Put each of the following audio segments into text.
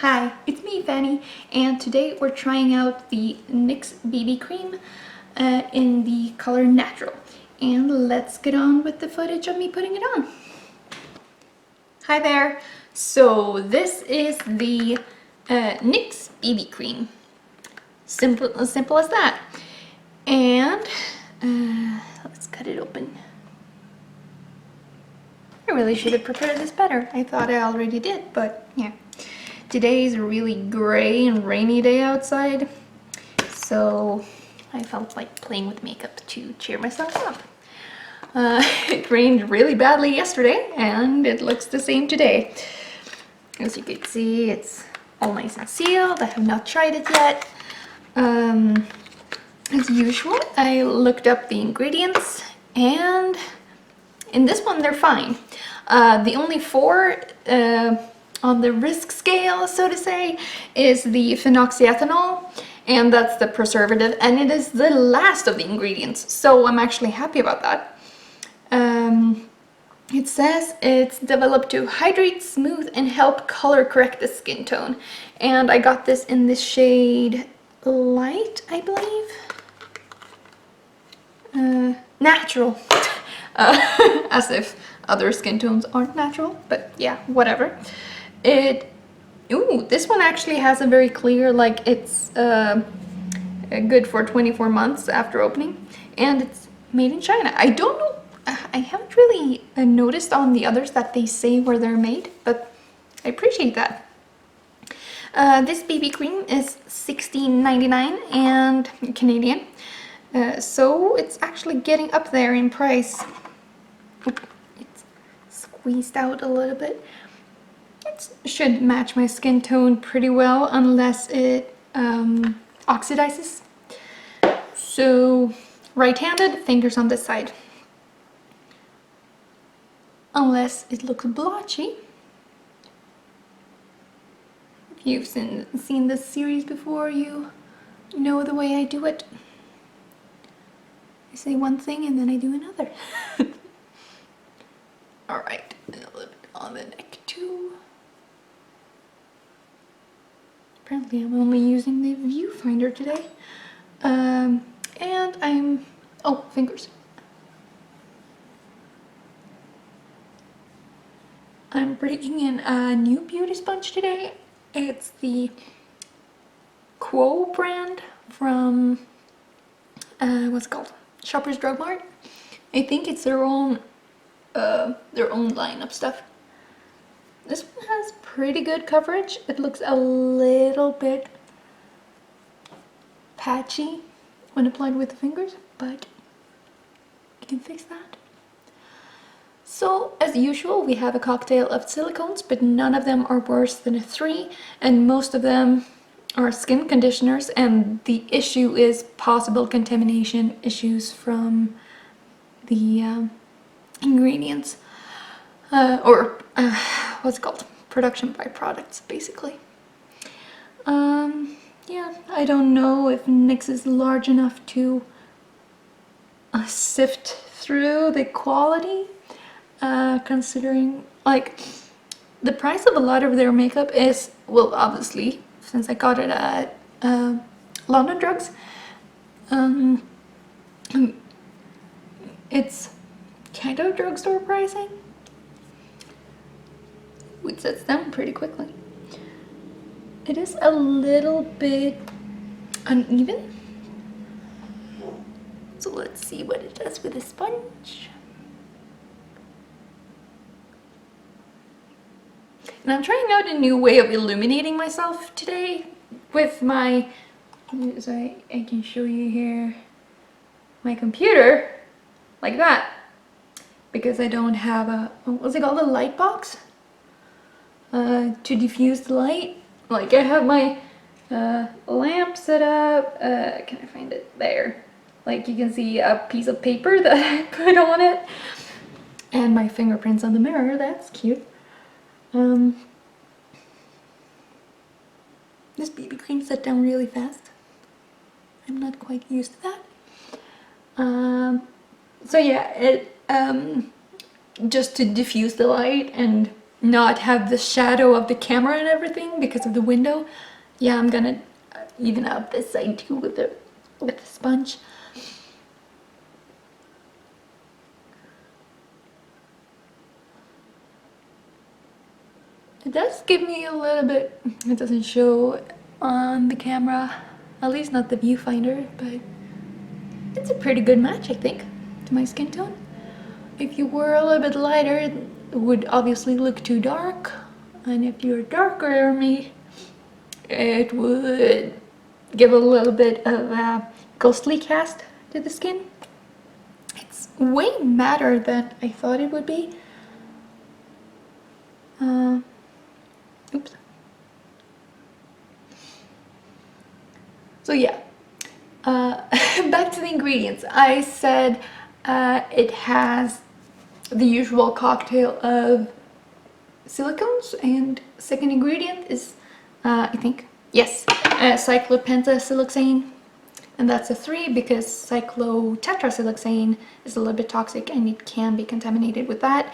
Hi, it's me, Fanny, and today we're trying out the NYX BB cream in the color Natural. And let's get on with the footage of me putting it on. Hi there. So this is the NYX BB cream. Simple as that. And let's cut it open. I really should have prepared this better. I thought I already did, but yeah. Today is a really gray and rainy day outside, so I felt like playing with makeup to cheer myself up. It rained really badly yesterday, and it looks the same today. As you can see, it's all nice and sealed. I have not tried it yet. As usual, I looked up the ingredients, and in this one they're fine. The only four on the risk scale, so to say, is the phenoxyethanol, and that's the preservative, and it is the last of the ingredients, so I'm actually happy about that. It says it's developed to hydrate, smooth, and help color correct the skin tone, and I got this in the shade Light, I believe. Natural. As if other skin tones aren't natural, but yeah, whatever. This one actually has a very clear, like it's good for 24 months after opening, and it's made in China. I don't know, I haven't really noticed on the others that they say where they're made, but I appreciate that. This BB cream is $16.99 and Canadian, so it's actually getting up there in price. It's squeezed out a little bit. It should match my skin tone pretty well unless it oxidizes. So right-handed, fingers on this side. Unless it looks blotchy. If you've seen this series before, you know the way I do it. I say one thing and then I do another. Alright, a little bit on the neck too. Apparently I'm only using the viewfinder today. And fingers. I'm breaking in a new beauty sponge today. It's the Quo brand from, what's it called? Shoppers Drug Mart. I think it's their own line of stuff. This one has pretty good coverage. It looks a little bit patchy when applied with the fingers, but you can fix that. So, as usual, we have a cocktail of silicones, but none of them are worse than a 3, and most of them are skin conditioners, and the issue is possible contamination issues from the ingredients. What's it called? Production byproducts, basically. Yeah, I don't know if NYX is large enough to sift through the quality, considering, like, the price of a lot of their makeup is, well, obviously, since I got it at London Drugs, it's kind of drugstore pricing, which sets down pretty quickly. It is a little bit uneven, so let's see what it does with a sponge. And I'm trying out a new way of illuminating myself today with my, so I can show you here, my computer, like that, because I don't have a, what's it called, a light box to diffuse the light. Like, I have my lamp set up, can I find it? There. Like, you can see a piece of paper that I put on it, and my fingerprints on the mirror. That's cute. This BB cream set down really fast. I'm not quite used to that. So yeah, it just to diffuse the light and not have the shadow of the camera and everything because of the window. Yeah, I'm gonna even out this side too with the sponge. It does give me a little bit, it doesn't show on the camera, at least not the viewfinder, but it's a pretty good match, I think, to my skin tone. If you were a little bit lighter, it would obviously look too dark, and if you're darker than me, it would give a little bit of a ghostly cast to the skin. It's way madder than I thought it would be. Oops. So yeah, back to the ingredients. I said it has the usual cocktail of silicones, and second ingredient is, I think, yes, cyclopentasiloxane, and that's a 3 because cyclotetrasiloxane is a little bit toxic and it can be contaminated with that.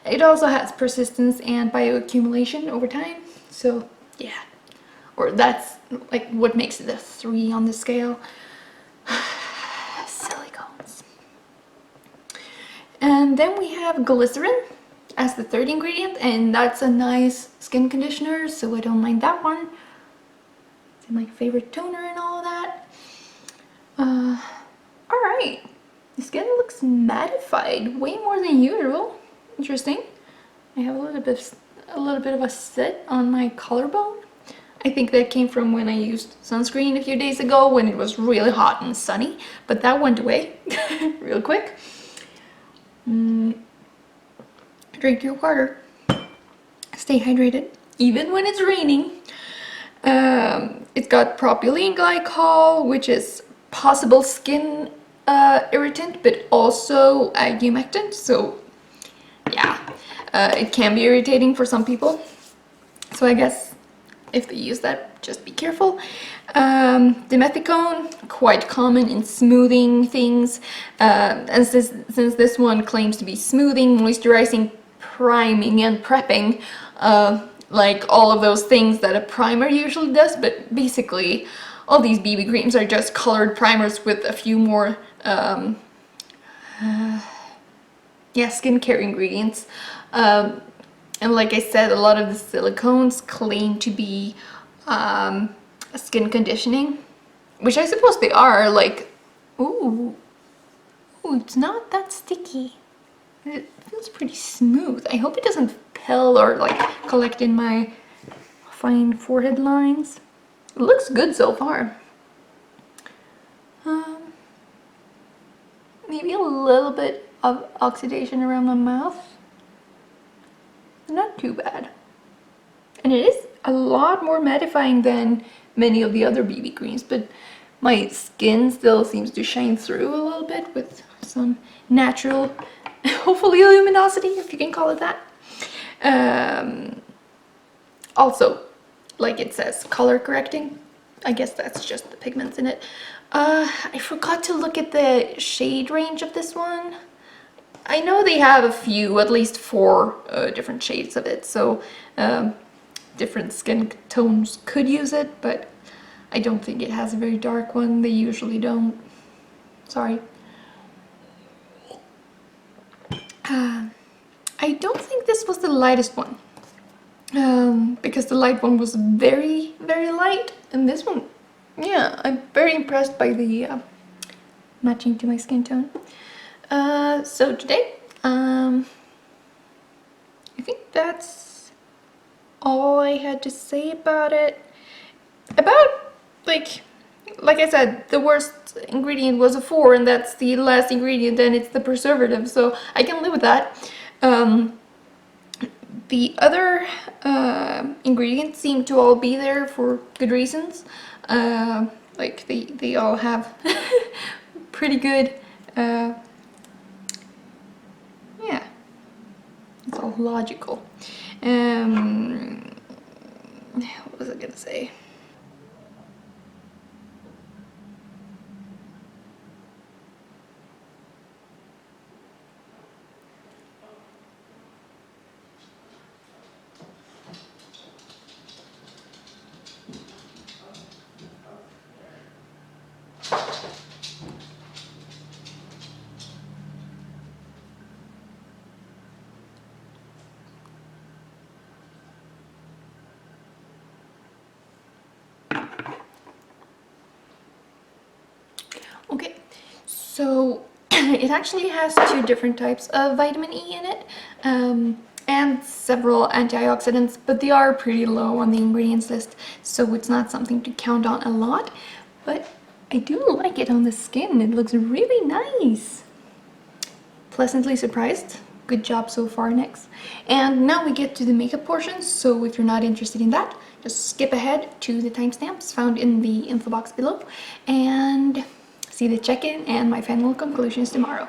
It also has persistence and bioaccumulation over time, so yeah, or that's like what makes it a 3 on the scale. Silicones. And then we have glycerin as the third ingredient, and that's a nice skin conditioner, so I don't mind that one. It's my favorite toner and all of that. Alright, the skin looks mattified way more than usual. Interesting. I have a little bit of a set on my collarbone. I think that came from when I used sunscreen a few days ago when it was really hot and sunny, but that went away real quick. Drink your water. Stay hydrated, even when it's raining. It's got propylene glycol, which is possible skin irritant, but also a humectant. So yeah, it can be irritating for some people. So I guess if they use that, just be careful. Dimethicone, quite common in smoothing things. And since this one claims to be smoothing, moisturizing, priming, and prepping, like all of those things that a primer usually does, but basically all these BB creams are just colored primers with a few more skincare ingredients. And like I said, a lot of the silicones claim to be skin conditioning, which I suppose they are. Like, ooh, it's not that sticky. It feels pretty smooth. I hope it doesn't pill or like collect in my fine forehead lines. It looks good so far. Maybe a little bit of oxidation around my mouth. Not too bad. And it is a lot more mattifying than many of the other BB creams, but my skin still seems to shine through a little bit with some natural, hopefully, luminosity, if you can call it that. Also, like it says, color correcting. I guess that's just the pigments in it. I forgot to look at the shade range of this one. I know they have a few, at least 4 different shades of it, so different skin tones could use it, but I don't think it has a very dark one. They usually don't. Sorry. I don't think this was the lightest one, because the light one was very, very light, and this one, yeah, I'm very impressed by the matching to my skin tone. So today, I think that's all I had to say about it. About, like I said, the worst ingredient was a 4, and that's the last ingredient, and it's the preservative, so I can live with that. The other ingredients seem to all be there for good reasons. Like they all have pretty good, yeah, it's all logical. What was I gonna say? So it actually has 2 different types of vitamin E in it, and several antioxidants, but they are pretty low on the ingredients list, so it's not something to count on a lot. But I do like it on the skin. It looks really nice. Pleasantly surprised. Good job so far, NYX. And now we get to the makeup portion, so if you're not interested in that, just skip ahead to the timestamps found in the info box below and see the check-in and my final conclusions tomorrow.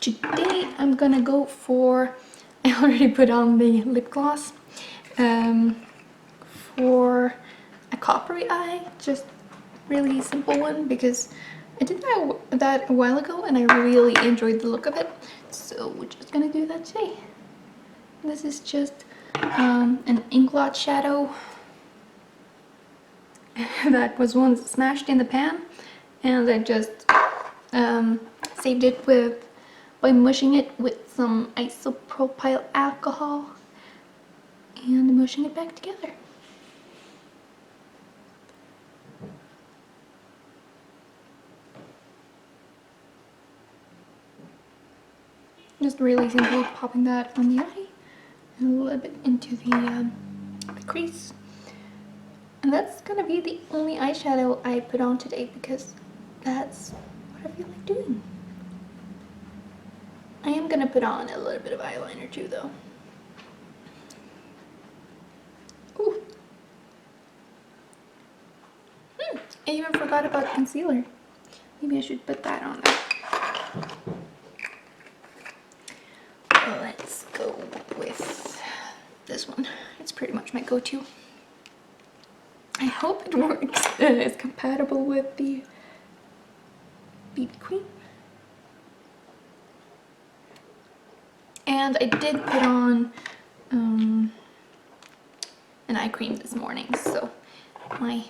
Today I'm gonna go for, I already put on the lip gloss, for a coppery eye, just really simple one because I did that a while ago and I really enjoyed the look of it, so we're just gonna do that today. This is just an ink blot shadow that was once smashed in the pan, and I just saved it by mushing it with some isopropyl alcohol and mushing it back together. Just really simply popping that on the eye and a little bit into the crease. And that's gonna be the only eyeshadow I put on today because that's what I feel like doing. I am gonna put on a little bit of eyeliner too though. Ooh. I even forgot about concealer. Maybe I should put that on there. Let's go with this one. It's pretty much my go-to. I hope it works. It's compatible with the BB cream. And I did put on an eye cream this morning, so my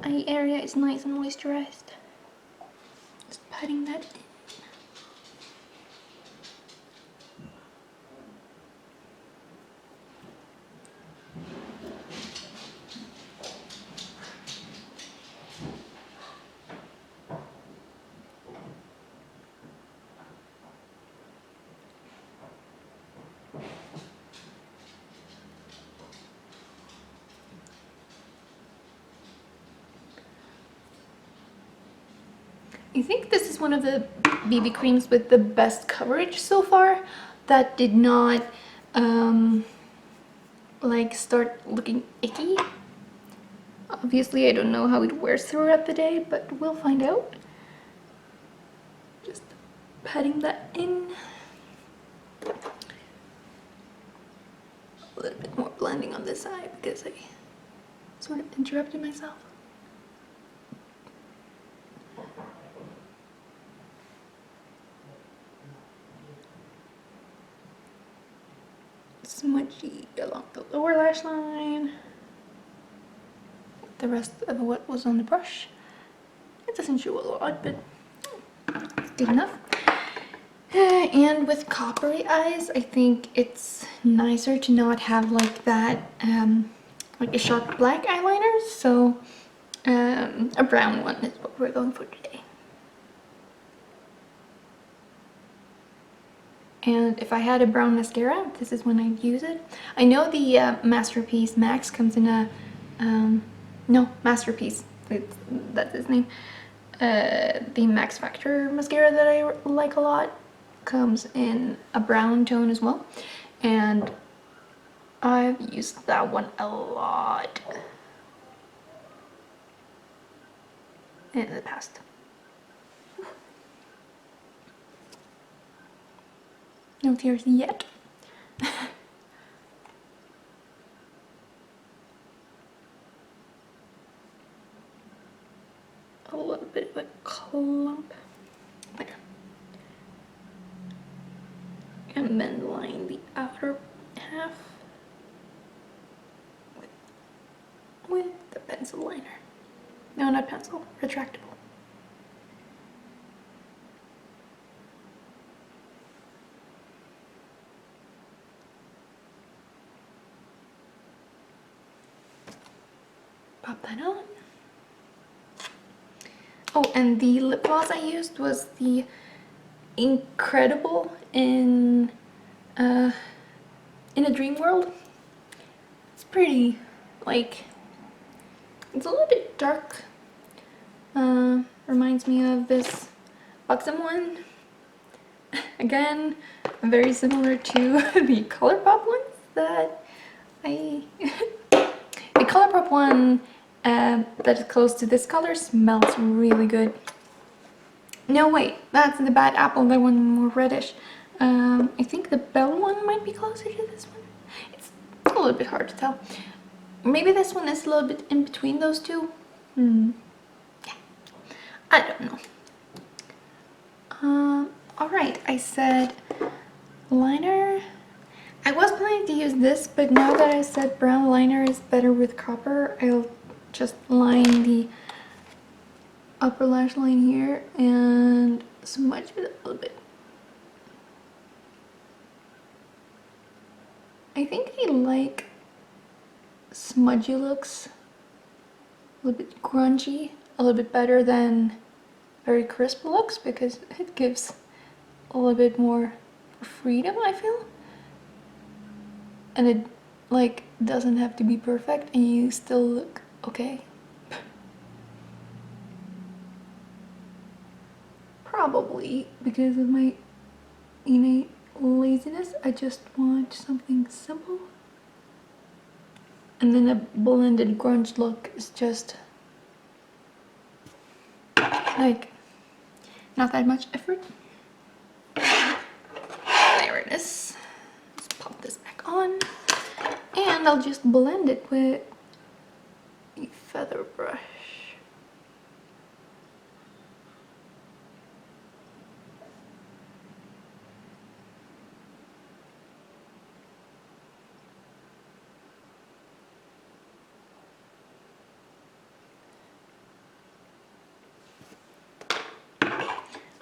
eye area is nice and moisturized. Just patting that in. I think this is one of the BB creams with the best coverage so far that did not like start looking icky. Obviously I don't know how it wears throughout the day, but we'll find out. Just patting that in. A little bit more blending on this side because I sort of interrupted myself. Smudgy along the lower lash line. The rest of what was on the brush. It doesn't show a lot, but it's good enough. And with coppery eyes, I think it's nicer to not have like that, like a sharp black eyeliner. So a brown one is what we're going for today. And if I had a brown mascara, this is when I'd use it. I know the Masterpiece Max comes in a, no, Masterpiece, that's his name. The Max Factor mascara that I like a lot comes in a brown tone as well. And I've used that one a lot in the past. No tears yet. A little bit of a clump there. And then line the outer half with the pencil liner. No, not pencil, retractable. Pop that on. Oh, and the lip gloss I used was the Incredible in a Dream World. It's pretty, like, it's a little bit dark. Reminds me of this Buxom one. Again, very similar to the ColourPop ones that I... The ColourPop one that is close to this color smells really good. No, wait, that's the Bad Apple, that one more reddish. I think the Bell one might be closer to this one. It's a little bit hard to tell. Maybe this one is a little bit in between those two. Yeah, I don't know. Alright, I said liner. I was planning to use this, but now that I said brown liner is better with copper, I'll just line the upper lash line here and smudge it a little bit. I think I like smudgy looks, a little bit grungy, a little bit better than very crisp looks because it gives a little bit more freedom, I feel. And it like doesn't have to be perfect and you still look okay. Probably because of my innate laziness, I just want something simple. And then a blended grunge look is just like not that much effort. There it is. Let's pop this back on. And I'll just blend it with a feather brush.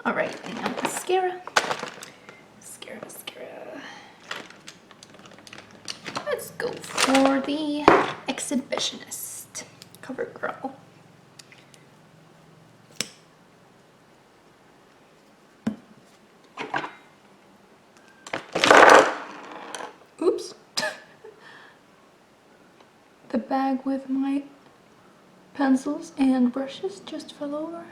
Alright, and now mascara. Mascara. Let's go for the Exhibitionist CoverGirl. Oops. The bag with my pencils and brushes just fell over.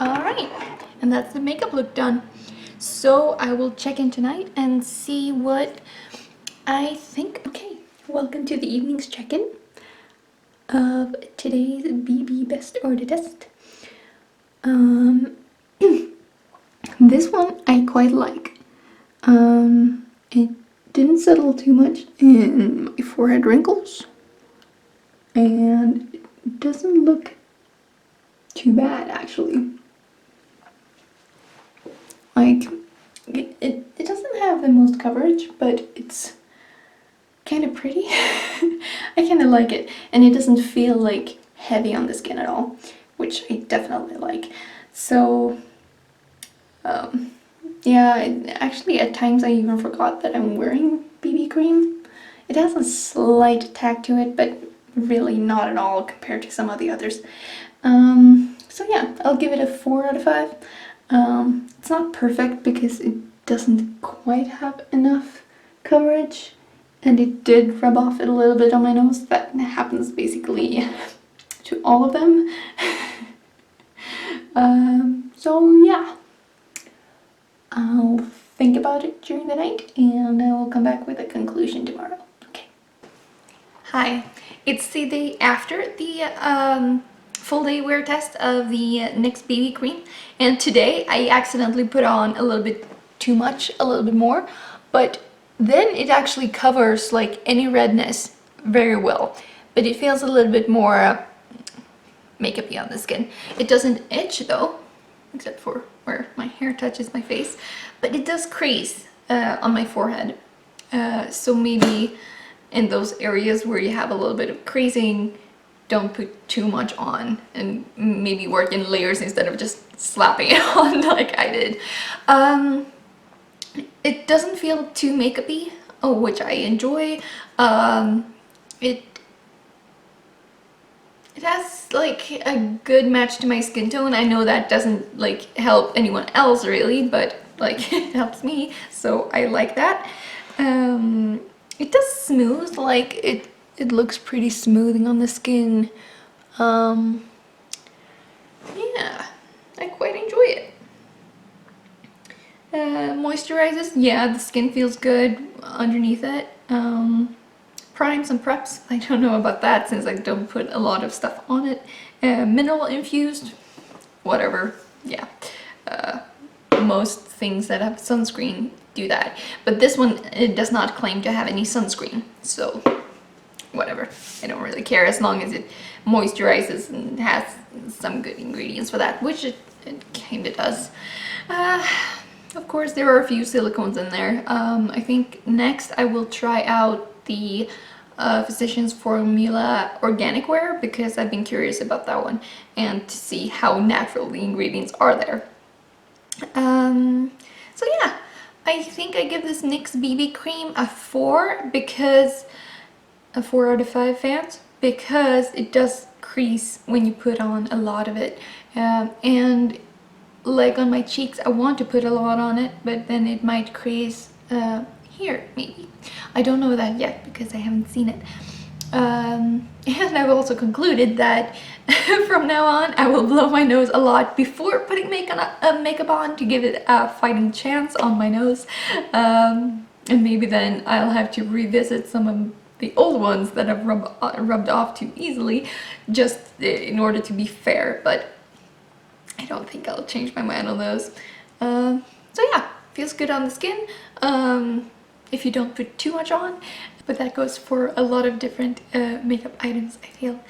Alright, and that's the makeup look done. So I will check in tonight and see what I think. Okay, welcome to the evening's check-in of today's BB Best or Detest. This one I quite like. It didn't settle too much in my forehead wrinkles. And it doesn't look too bad actually. Like, it doesn't have the most coverage, but it's kind of pretty. I kind of like it, and it doesn't feel like heavy on the skin at all, which I definitely like. So, yeah, actually at times I even forgot that I'm wearing BB cream. It has a slight tack to it, but really not at all compared to some of the others. So yeah, I'll give it a 4 out of 5. It's not perfect because it doesn't quite have enough coverage, and it did rub off it a little bit on my nose. That happens basically to all of them. So yeah, I'll think about it during the night and I will come back with a conclusion tomorrow. Okay. Hi, it's the day after the full day wear test of the NYX BB cream, and today I accidentally put on a little bit too much, a little bit more, but then it actually covers like any redness very well, but it feels a little bit more makeup-y on the skin. It doesn't itch though, except for where my hair touches my face, but it does crease on my forehead, so maybe in those areas where you have a little bit of creasing, don't put too much on and maybe work in layers instead of just slapping it on like I did. It doesn't feel too makeup-y, which I enjoy. It has like a good match to my skin tone. I know that doesn't like help anyone else really, but like it helps me, so I like that. It does smooth, like it looks pretty smoothing on the skin. Yeah, I quite enjoy it. Moisturizes, yeah, the skin feels good underneath it. Primes and preps, I don't know about that since I don't put a lot of stuff on it. Mineral infused, whatever, yeah. Most things that have sunscreen do that, but this one, it does not claim to have any sunscreen, so whatever, I don't really care as long as it moisturizes and has some good ingredients for that, which it kind of does. Of course there are a few silicones in there. I think next I will try out the Physicians Formula Organic Wear because I've been curious about that one and to see how natural the ingredients are there. So yeah, I think I give this NYX BB cream a 4 because a 4 out of 5 fans, because it does crease when you put on a lot of it, and like on my cheeks I want to put a lot on it, but then it might crease here maybe. I don't know that yet because I haven't seen it. And I've also concluded that from now on I will blow my nose a lot before putting makeup on to give it a fighting chance on my nose, and maybe then I'll have to revisit some of the old ones that I've rubbed off too easily just in order to be fair, but I don't think I'll change my mind on those. So yeah, feels good on the skin if you don't put too much on, but that goes for a lot of different makeup items, I feel.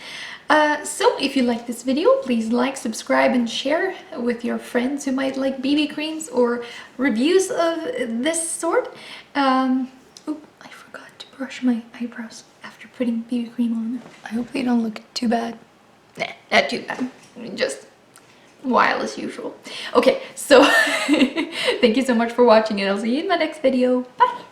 So if you like this video, please like, subscribe, and share with your friends who might like BB creams or reviews of this sort. Oop, I forgot to brush my eyebrows after putting BB cream on. I hope they don't look too bad. Nah, not too bad. Just wild as usual. Okay, so thank you so much for watching and I'll see you in my next video. Bye!